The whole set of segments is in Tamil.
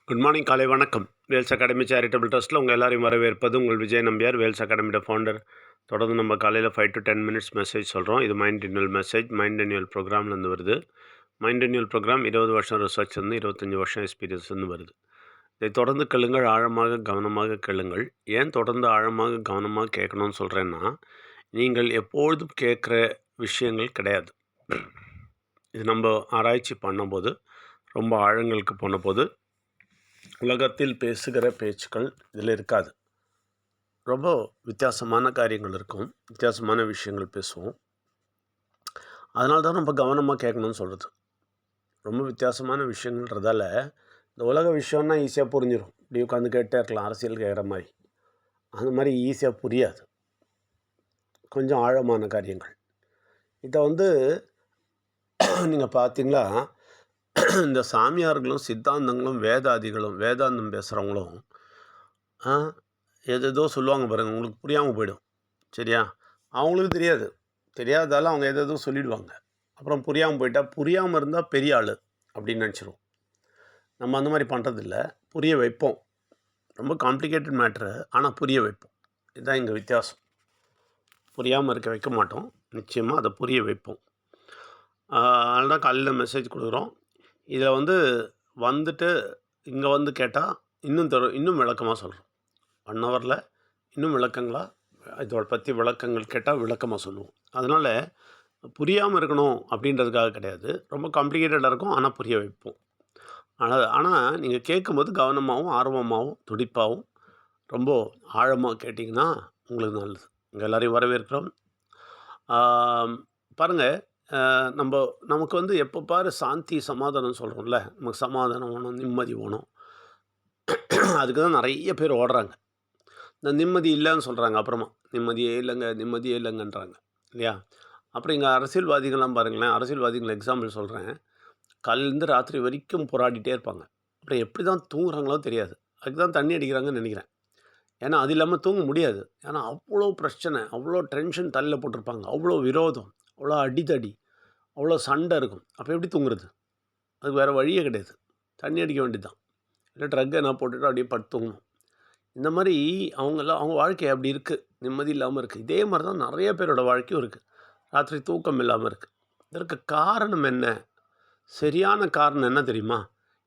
குட் மார்னிங், காலை வணக்கம். வேல்ஸ் அகாடமி சேரிட்டபிள் ட்ரஸ்ட்டில் உங்கள் எல்லாரையும் வரவேற்பது உங்கள் விஜய் நம்பியார், வேல்ஸ் அகாடமியோட ஃபவுண்டர். தொடர்ந்து நம்ம காலையில் 5 to 10 minutes மெசேஜ் சொல்கிறோம். இது mind renewal message, mind renewal ப்ரோக்ராம்லேருந்து வருது. மைண்ட் ரினியூவல் ப்ரோக்ராம் 20 வருஷம் ரிசர்ச் இருந்து 25 வருஷம் எக்ஸ்பீரியன்ஸ்லேருந்து வருது. இதை தொடர்ந்து கேளுங்கள், ஆழமாக கவனமாக கேளுங்கள். ஏன் தொடர்ந்து ஆழமாக கவனமாக கேட்கணும்னு சொல்கிறேன்னா, நீங்கள் எப்பொழுதும் கேட்குற விஷயங்கள் கிடையாது. இது நம்ம ஆராய்ச்சி பண்ணும்போது, ரொம்ப ஆழங்களுக்கு போனபோது உலகத்தில் பேசுகிற பேச்சுக்கள் இதில் இருக்காது. ரொம்ப வித்தியாசமான காரியங்கள் இருக்கும், வித்தியாசமான விஷயங்கள் பேசுவோம். அதனால தான் நம்ம கவனமாக கேட்கணும்னு சொல்கிறது. ரொம்ப வித்தியாசமான விஷயங்கள்ன்றதால இந்த உலக விஷயம்னா ஈஸியாக புரிஞ்சிடும். இப்படி உட்காந்து கேட்டே இருக்கலாம், அரசியல் கேட்குற மாதிரி. அந்த மாதிரி ஈஸியாக புரியாது. கொஞ்சம் ஆழமான காரியங்கள். இதை நீங்கள் பார்த்தீங்களா, இந்த சாமியார்களும் சித்தாந்தங்களும் வேதாந்தம் பேசுகிறவங்களும் ஏதோ சொல்லுவாங்க பாருங்கள், உங்களுக்கு புரியாமல் போயிடும். சரியா? அவங்களுக்கு தெரியாதால அவங்க ஏதோ சொல்லிவிடுவாங்க. அப்புறம் புரியாமல் போயிட்டால், புரியாமல் இருந்தால் பெரிய ஆள் அப்படின்னு நினச்சிருவோம். நம்ம அந்த மாதிரி பண்ணுறதில்ல, புரிய வைப்போம். ரொம்ப காம்ப்ளிகேட்டட் மேட்ரு, ஆனால் புரிய வைப்போம். இதுதான் எங்கள் வித்தியாசம். புரியாமல் இருக்க வைக்க மாட்டோம், நிச்சயமாக அதை புரிய வைப்போம். அதனால தான் காலையில் மெசேஜ் கொடுக்குறோம். இதில் வந்துட்டு இங்கே கேட்டால் இன்னும் விளக்கமாக சொல்கிறோம். 1 ஹவரில் இன்னும் இதோட பற்றி விளக்கங்கள் கேட்டால் விளக்கமாக சொல்லுவோம். அதனால் புரியாமல் இருக்கணும் அப்படின்றதுக்காக கிடையாது. ரொம்ப காம்ப்ளிகேட்டடாக இருக்கும், ஆனால் புரிய வைப்போம். ஆனால் நீங்கள் கேட்கும்போது கவனமாகவும் ஆர்வமாகவும் துடிப்பாகவும் ரொம்ப ஆழமாக கேட்டிங்கன்னா உங்களுக்கு நல்லது. இங்கே எல்லோரையும் வரவேற்கிறோம். பாருங்கள், நமக்கு எப்போ பாரு சாந்தி சமாதானம் சொல்கிறோம்ல, நமக்கு சமாதானம் வேணும், நிம்மதி வேணும். அதுக்கு தான் நிறைய பேர் ஓடுறாங்க. இந்த நிம்மதி இல்லைன்னு சொல்கிறாங்க. அப்புறமா நிம்மதியே இல்லைங்கன்றாங்க இல்லையா? அப்புறம் இங்கே அரசியல்வாதிகள்லாம் பாருங்களேன், அரசியல்வாதிகள் எக்ஸாம்பிள் சொல்கிறேன். காலையிலேருந்து ராத்திரி வரைக்கும் போராடிட்டே இருப்பாங்க. அப்புறம் எப்படி தான் தூங்குறாங்களோ தெரியாது. அதுக்கு தான் தண்ணி அடிக்கிறாங்கன்னு நினைக்கிறேன். ஏன்னா அது இல்லாமல் தூங்க முடியாது. ஏன்னா அவ்வளோ பிரச்சனை, அவ்வளோ டென்ஷன் தலையில் போட்டிருப்பாங்க, அவ்வளோ விரோதம், அவ்வளோ அடித்தடி, அவ்வளோ சண்டை இருக்கும். அப்போ எப்படி தூங்குறது? அதுக்கு வேறு வழியே கிடையாது. தண்ணி அடிக்க வேண்டியது தான், இல்லை ட்ரக் என்ன போட்டுட்டு அப்படியே படுத்து தூங்கணும். இந்த மாதிரி அவங்க வாழ்க்கை அப்படி இருக்குது, நிம்மதி இல்லாமல் இருக்குது. இதே மாதிரி தான் நிறைய பேரோட வாழ்க்கையும் இருக்குது, ராத்திரி தூக்கம் இல்லாமல் இருக்குது. இதற்கு காரணம் என்ன? சரியான காரணம் என்ன தெரியுமா?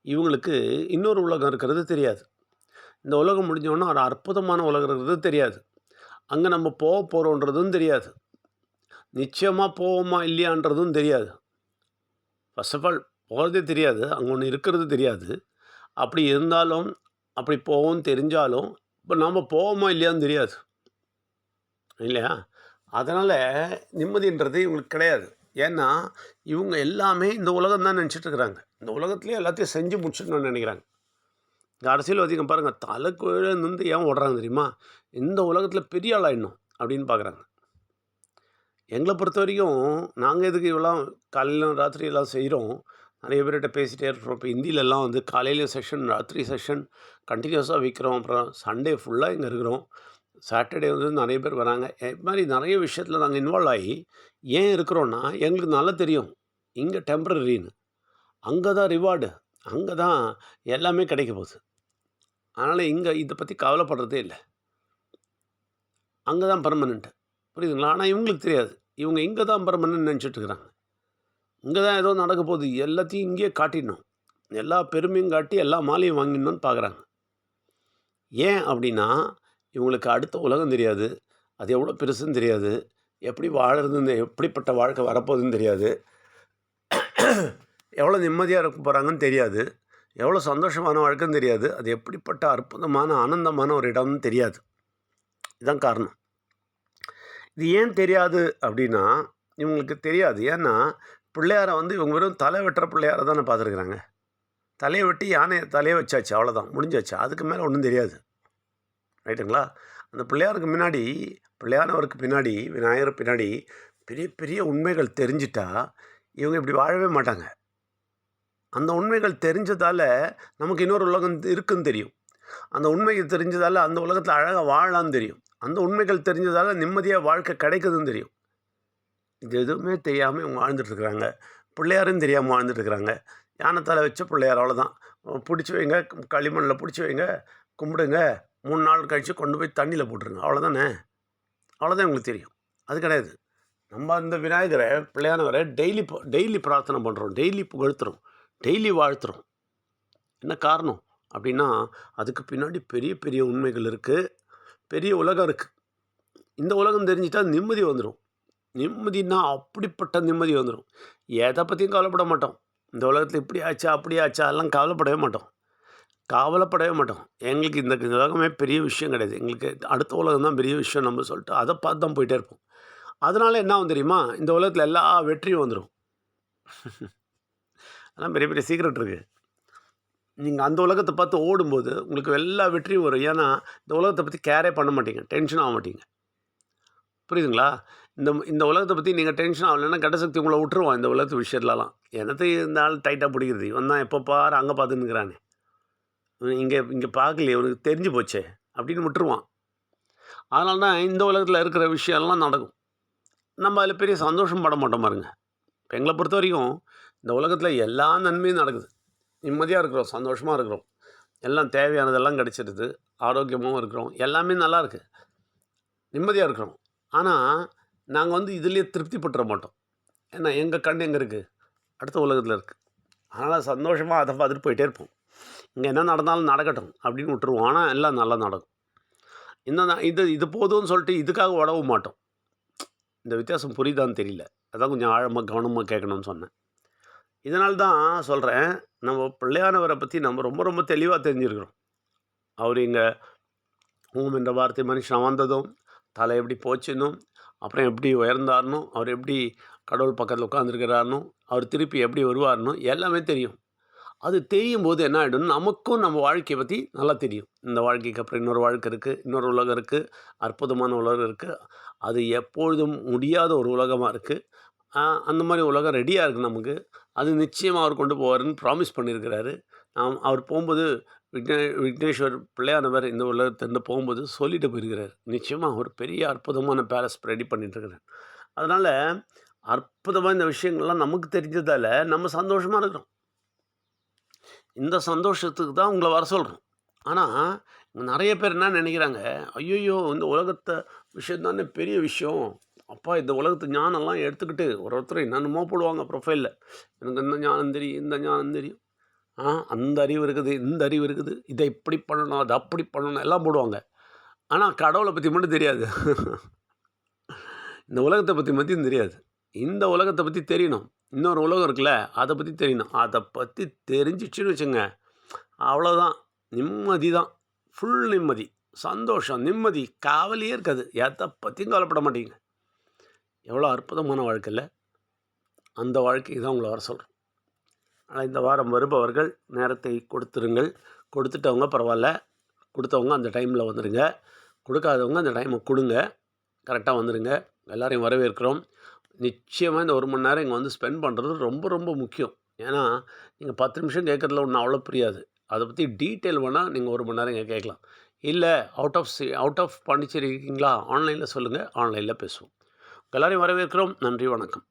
இவங்களுக்கு இன்னொரு உலகம் இருக்கிறது தெரியாது. இந்த உலகம் முடிஞ்சோன்னா ஒரு அற்புதமான உலகம் இருக்கிறது தெரியாது. அங்கே நம்ம போக போகிறோன்றதும் தெரியாது. நிச்சயமாக போவோமா இல்லையான்றதும் தெரியாது. ஃபர்ஸ்ட் ஆஃப் ஆல் போகிறதே தெரியாது, அங்கே ஒன்று இருக்கிறது தெரியாது. அப்படி இருந்தாலும், அப்படி போவோம்னு தெரிஞ்சாலும் இப்போ நாம் போவோமா இல்லையான்னு தெரியாது இல்லையா? அதனால் நிம்மதின்றது இவங்களுக்கு கிடையாது. ஏன்னா இவங்க எல்லாமே இந்த உலகம் தான் நினச்சிட்ருக்குறாங்க. இந்த உலகத்துலேயே எல்லாத்தையும் செஞ்சு முடிச்சிடணும்னு நினைக்கிறாங்க. இந்த அரசியல்வாதிங்க பாருங்கள், தலைக்குழே நின்று ஏன் ஓடுறாங்க தெரியுமா? இந்த உலகத்தில் பெரிய ஆளாயிடணும் அப்படின்னு பார்க்குறாங்க. எங்களை பொறுத்த வரைக்கும் நாங்கள் எதுக்கு இவ்வளோ காலையிலும் ராத்திரியெல்லாம் செய்கிறோம்? நிறைய பேர்கிட்ட பேசிகிட்டே இருக்கிறோம். இப்போ ஹிந்திலெல்லாம் காலையிலையும் செஷன், ராத்திரி செஷன் கண்டினியூஸாக வைக்கிறோம். அப்புறம் சண்டே ஃபுல்லாக இங்கே இருக்கிறோம். சாட்டர்டே நிறைய பேர் வராங்க. இது மாதிரி நிறைய விஷயத்தில் நாங்கள் இன்வால்வ் ஆகி ஏன் இருக்கிறோன்னா, எங்களுக்கு நல்லா தெரியும் இங்கே டெம்ப்ரரின்னு, அங்கே தான் ரிவார்டு, அங்கே தான் எல்லாமே கிடைக்க போகுது. அதனால் இங்கே இதை பற்றி கவலைப்படுறதே இல்லை. அங்கே தான் பர்மனெண்ட்டு, புரியுதுங்களா? ஆனால் இவங்களுக்கு தெரியாது, இவங்க இங்கே தான் பர்மனெண்ட் நினச்சிட்ருக்குறாங்க. இங்கே தான் ஏதோ நடக்க போகுது, எல்லாத்தையும் இங்கேயே காட்டிடணும், எல்லா பெருமையும் காட்டி எல்லா மாலையும் வாங்கிடணும்னு பார்க்குறாங்க. ஏன் அப்படின்னா, இவங்களுக்கு அடுத்த உலகம் தெரியாது, அது எவ்வளோ பெருசுன்னு தெரியாது, எப்படி வாழறதுன்னு, எப்படிப்பட்ட வாழ்க்கை வரப்போகுதுன்னு தெரியாது, எவ்வளோ நிம்மதியாக இருக்க போகிறாங்கன்னு தெரியாது, எவ்வளோ சந்தோஷமான வாழ்க்கைன்னு தெரியாது, அது எப்படிப்பட்ட அற்புதமான ஆனந்தமான ஒரு இடம்னு தெரியாது. இதுதான் காரணம். இது ஏன் தெரியாது அப்படின்னா, இவங்களுக்கு தெரியாது. ஏன்னா பிள்ளையாரை இவங்க வெறும் தலை வெட்டுற பிள்ளையாரை தானே பார்த்துருக்குறாங்க. தலையை வெட்டி யானையை தலையை வச்சாச்சு, அவ்வளோதான், முடிஞ்சாச்சு. அதுக்கு மேலே ஒன்றும் தெரியாது. ரைட்டுங்களா? அந்த பிள்ளையாருக்கு முன்னாடி, பிள்ளையானவருக்கு பின்னாடி, விநாயகர் பின்னாடி பெரிய பெரிய உண்மைகள் தெரிஞ்சிட்டா இவங்க இப்படி வாழவே மாட்டாங்க. அந்த உண்மைகள் தெரிஞ்சதால் நமக்கு இன்னொரு உலகம் இருக்குன்னு தெரியும். அந்த உண்மைகள் தெரிஞ்சதால் அந்த உலகத்தில் அழகாக வாழலான்னு தெரியும். அந்த உண்மைகள் தெரிஞ்சதால் நிம்மதியாக வாழ்க்கை கிடைக்குதுன்னு தெரியும். இது எதுவுமே தெரியாமல் இவங்க வாழ்ந்துட்டுருக்குறாங்க. பிள்ளையாரும் தெரியாமல் வாழ்ந்துட்டுருக்குறாங்க. யானை தலை வச்ச பிள்ளையார், அவ்வளோதான். பிடிச்சி வைங்க, களிமண்ணில் பிடிச்சி வைங்க, கும்பிடுங்க, 3 நாள் கழித்து கொண்டு போய் தண்ணியில் போட்டுருங்க. அவ்வளோதானே. அவ்வளோதான் உங்களுக்கு தெரியும். அது கிடையாது. நம்ம அந்த விநாயகரை, பிள்ளையானவரை டெய்லி பிரார்த்தனை பண்ணுறோம், டெய்லி புகழ்த்துறோம், டெய்லி வாழ்த்துறோம். என்ன காரணம் அப்படின்னா, அதுக்கு பின்னாடி பெரிய பெரிய உண்மைகள் இருக்குது, பெரிய உலகம் இருக்குது. இந்த உலகம் தெரிஞ்சிட்டா நிம்மதி வந்துடும். நிம்மதினா அப்படிப்பட்ட நிம்மதி வந்துடும். எதை பற்றியும் கவலைப்பட மாட்டோம். இந்த உலகத்தில் இப்படி ஆச்சா அப்படி ஆச்சா எல்லாம் கவலைப்படவே மாட்டோம். எங்களுக்கு இந்த உலகமே பெரிய விஷயம் கிடையாது. எங்களுக்கு அடுத்த உலகம் தான் பெரிய விஷயம் நம்ம சொல்லிட்டு அதை பார்த்து தான் போயிட்டே இருப்போம். அதனால் என்ன ஆகும் தெரியுமா? இந்த உலகத்தில் எல்லா வெற்றியும் வந்துடும். அதான் பெரிய பெரிய சீக்ரெட் இருக்குது. நீங்கள் அந்த உலகத்தை பார்த்து ஓடும்போது உங்களுக்கு எல்லா வெற்றியும் வரும். ஏன்னா இந்த உலகத்தை பற்றி கேரே பண்ண மாட்டீங்க, டென்ஷன் ஆக மாட்டீங்க. புரியுதுங்களா? இந்த உலகத்தை பற்றி நீங்கள் டென்ஷன் ஆகலைன்னா கெட்ட சக்தி உங்களை விட்டுருவான் இந்த உலகத்து விஷயத்துலலாம். என்னத்தை இந்த ஆள் டைட்டாக பிடிக்கிறது, இவன் தான் எப்போ பாரு அங்கே பார்த்துன்னுக்கிறானே, இங்கே பார்க்கலையே, இவனுக்கு தெரிஞ்சு போச்சே அப்படின்னு விட்டுருவான். அதனால தான் இந்த உலகத்தில் இருக்கிற விஷயம்லாம் நடக்கும். நம்ம அதில் பெரிய சந்தோஷம் பட மாட்டோம் பாருங்க. இப்போ எங்களை பொறுத்த வரைக்கும் இந்த உலகத்தில் எல்லா நன்மையும் நடக்குது. நிம்மதியாக இருக்கிறோம், சந்தோஷமாக இருக்கிறோம், எல்லாம் தேவையானதெல்லாம் கிடச்சிடுது, ஆரோக்கியமாகவும் இருக்கிறோம், எல்லாமே நல்லா இருக்குது, நிம்மதியாக இருக்கிறோம். ஆனால் நாங்கள் இதிலே திருப்தி பட்டுற மாட்டோம். ஏன்னா எங்கள் கண் எங்கே இருக்குது? அடுத்த உலகத்தில் இருக்குது. அதனால் சந்தோஷமாக அதை பார்த்துட்டு போயிட்டே இருப்போம். இங்கே என்ன நடந்தாலும் நடக்கட்டும் அப்படின்னு விட்டுருவோம். ஆனால் எல்லாம் நல்லா நடக்கும். இது போதும்னு சொல்லிட்டு இதுக்காக உடவும் மாட்டோம். இந்த வித்தியாசம் புரியுதான்னு தெரியல. அதான் கொஞ்சம் ஆழமாக கவனமாக கேட்கணும்னு சொன்னேன். இதனால தான் சொல்கிறேன், நம்ம பிள்ளையானவரை பற்றி நம்ம ரொம்ப ரொம்ப தெளிவாக தெரிஞ்சுருக்கிறோம். அவர் இங்கே ஓம் என்ற வார்த்தை மனுஷன் வந்ததும், தலை எப்படி போச்சுன்னும், அப்புறம் எப்படி உயர்ந்தார்னும், அவர் எப்படி கடவுள் பக்கத்தில் உட்காந்துருக்கிறாருனும், அவர் திருப்பி எப்படி வருவார்னும் எல்லாமே தெரியும். அது தெரியும் போது என்ன ஆகிடும், நமக்கும் நம்ம வாழ்க்கையை பற்றி நல்லா தெரியும். இந்த வாழ்க்கைக்கு அப்புறம் இன்னொரு வாழ்க்கை இருக்குது, இன்னொரு உலகம் இருக்குது, அற்புதமான உலகம் இருக்குது, அது எப்பொழுதும் முடியாத ஒரு உலகமாக இருக்குது. அந்த மாதிரி உலகம் ரெடியாக இருக்குது நமக்கு. அது நிச்சயமாக அவர் கொண்டு போவார்னு ப்ராமிஸ் பண்ணியிருக்கிறாரு. அவர் போகும்போது விக்னேஸ்வர் பிள்ளையானவர் இந்த உலகத்திலேருந்து போகும்போது சொல்லிட்டு போயிருக்கிறார். நிச்சயமாக ஒரு பெரிய அற்புதமான பேலஸ் ரெடி பண்ணிட்டுருக்கிறார். அதனால் அற்புதமாக இந்த விஷயங்கள்லாம் நமக்கு தெரிஞ்சதால் நம்ம சந்தோஷமாக இருக்கிறோம். இந்த சந்தோஷத்துக்கு தான் உங்களை வர சொல்கிறோம். ஆனால் நிறைய பேர் என்ன நினைக்கிறாங்க, ஐயோ இந்த உலகத்தை விஷயம் தானே பெரிய விஷயம், அப்பா இந்த உலகத்து ஞானம்லாம் எடுத்துக்கிட்டு ஒருத்தர் என்னென்னமோ போடுவாங்க ப்ரொஃபைலில், எனக்கு இந்த ஞானம் தெரியும், இந்த ஞானம் தெரியும், அந்த அறிவு இருக்குது, இந்த அறிவு இருக்குது, இதை இப்படி பண்ணணும், அதை அப்படி பண்ணணும் எல்லாம் போடுவாங்க. ஆனால் கடவுளை பற்றி மட்டும் தெரியாது. இந்த உலகத்தை பற்றி மட்டும் தெரியாது. இந்த உலகத்தை பற்றி தெரியணும். இன்னொரு உலகம் இருக்குல்ல, அதை பற்றி தெரியணும். அதை பற்றி தெரிஞ்சிச்சுன்னு வச்சுங்க, அவ்வளோதான், நிம்மதி தான், ஃபுல் நிம்மதி, சந்தோஷம், நிம்மதி, காவலியே இருக்காது. எதை பற்றியும் கவலைப்பட மாட்டீங்க. எவ்வளோ அற்புதமான வாழ்க்கையில் அந்த வாழ்க்கைக்கு தான் உங்களை வர சொல்கிறோம். ஆனால் இந்த வாரம் வருபவர்கள் நேரத்தை கொடுத்துருங்கள். கொடுத்துட்டவங்க பரவாயில்ல, கொடுத்தவங்க அந்த டைமில் வந்துடுங்க, கொடுக்காதவங்க அந்த டைமை கொடுங்க, கரெக்டாக வந்துடுங்க. எல்லோரையும் வரவேற்கிறோம். நிச்சயமாக இந்த 1 மணி நேரம் இங்கே ஸ்பெண்ட் பண்ணுறது ரொம்ப ரொம்ப முக்கியம். ஏன்னா நீங்கள் 10 நிமிஷம் கேட்குறதுல ஒன்றும் அவ்வளோ புரியாது. அதை பற்றி டீட்டெயில் வேணால் நீங்கள் 1 மணி நேரம் இங்கே கேட்கலாம். இல்லை அவுட் ஆஃப் பாண்டிச்சேரி இருக்கீங்களா, ஆன்லைனில் சொல்லுங்கள், ஆன்லைனில் பேசுவோம். எல்லோரையும் வரவேற்கிறோம். நன்றி, வணக்கம்.